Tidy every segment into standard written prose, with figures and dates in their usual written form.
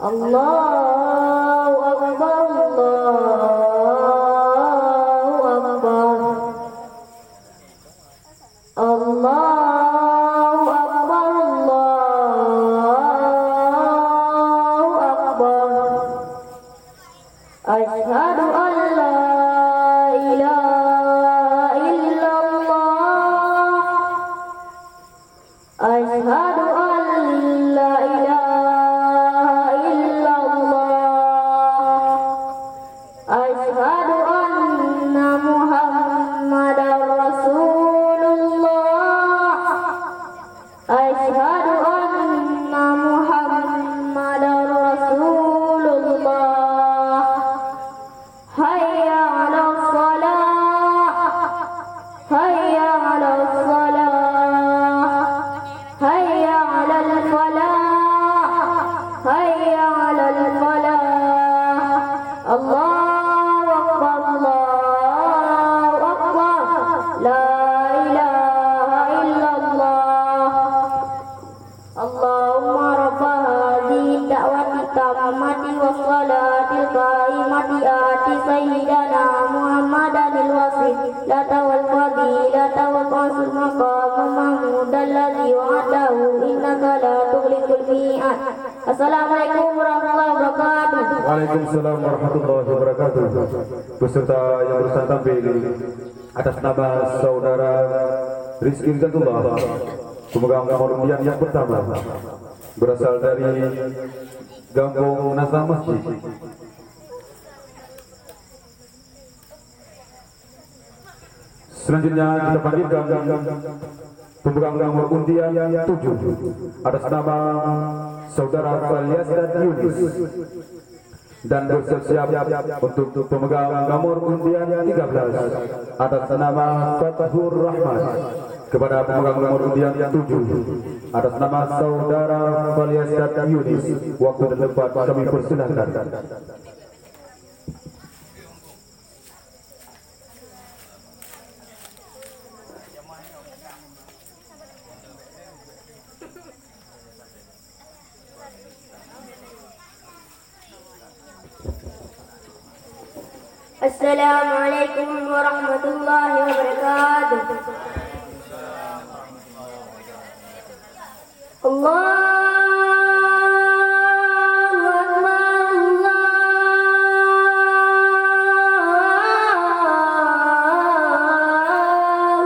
Allahu Akbar, Allahu Akbar, Allahu Akbar, Allahu Akbar. Asyhadu an la ilaha illallah, asyhadu an la ilaha illallah, asyhadu anna Muhammadar Rasulullah, asyhadu anna Muhammadar Rasulullah. Hayya 'alas shalah, hayya 'alas shalah, hayya 'alal falah, hayya 'alal falah. Allahu Akbar, Allahu Akbar, la ilaha illallah. Allahumma rabba hadhihi da'wati tammati wassalatil qaimati ati sayyidana Muhammadanil wasilata wal fadilata wal qasul maqam mahmud alladhi wa'adahu innaka la tughliqul mi'ad. Assalamualaikum warahmatullahi wabarakatuh. Waalaikumsalam warahmatullahi wabarakatuh. Beserta yang berusaha tampil atas nama saudara Rizky Rizatullah, pemegang nomor undian yang pertama, berasal dari Gampung Nazam Masjid. Selanjutnya kita panggilkan pemegang nomor undian 7 atas nama saudara Falyasad Yunis, dan bersiap-siap untuk pemegang nomor undian 13 atas nama Fathur Rahman. Kepada pemegang nomor undian 7 atas nama saudara Falyasad Yunis, waktu dan tempat kami persilahkan. Assalamualaikum warahmatullahi wabarakatuh. Allahu Akbar,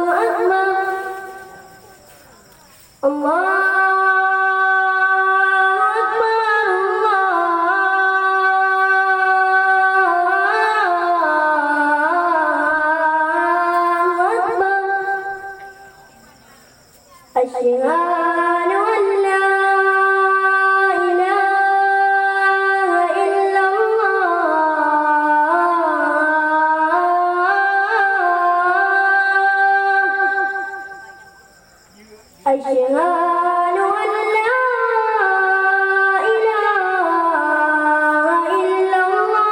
Allahu Akbar, Allahu Asyhadu an la ilaha illallah, asyhadu an la ilaha illallah,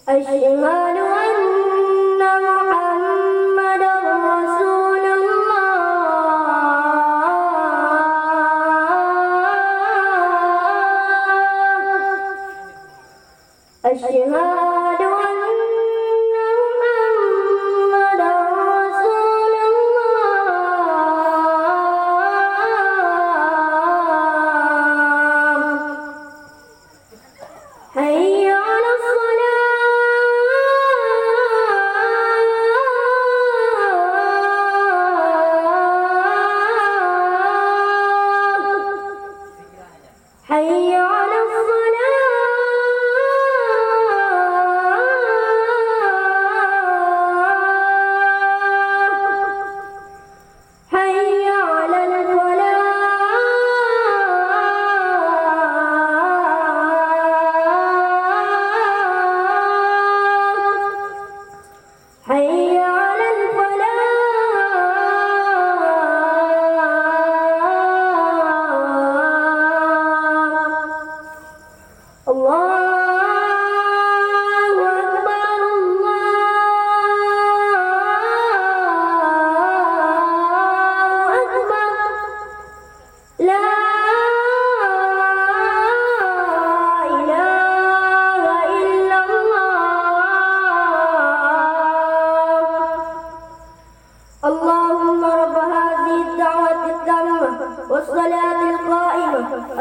asyhadu anna Muhammadar Rasulullah. Asyhadu anna Muhammadar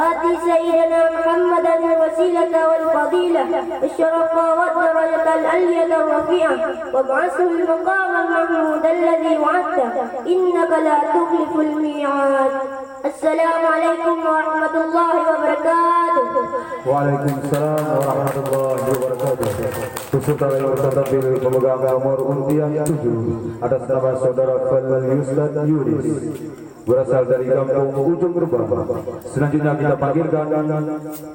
آت سيدنا محمدا الوسيلة والفضيلة الشرف والدرجة العلية الرفيعة وابعثه المقام المحمود الذي وعدته إنك لا تخلف الميعاد. السلام عليكم ورحمة الله وبركاته. Waalaikumsalam warahmatullahi wabarakatuh. Peserta yang bertampil pemegang nomor undian 7 atas nama saudara Fadl Yuslan Yudis berasal dari kampung Ujung Rebah. Selanjutnya kita panggilkan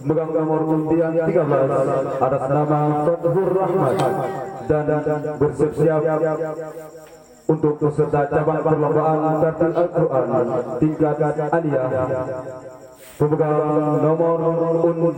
pemegang nomor undian 13 atas nama Fathur Rahmat dan bersiap-siap untuk peserta cabang perlombaan tartil Al-Quran tingkat aliyah. Pemegang nomor undian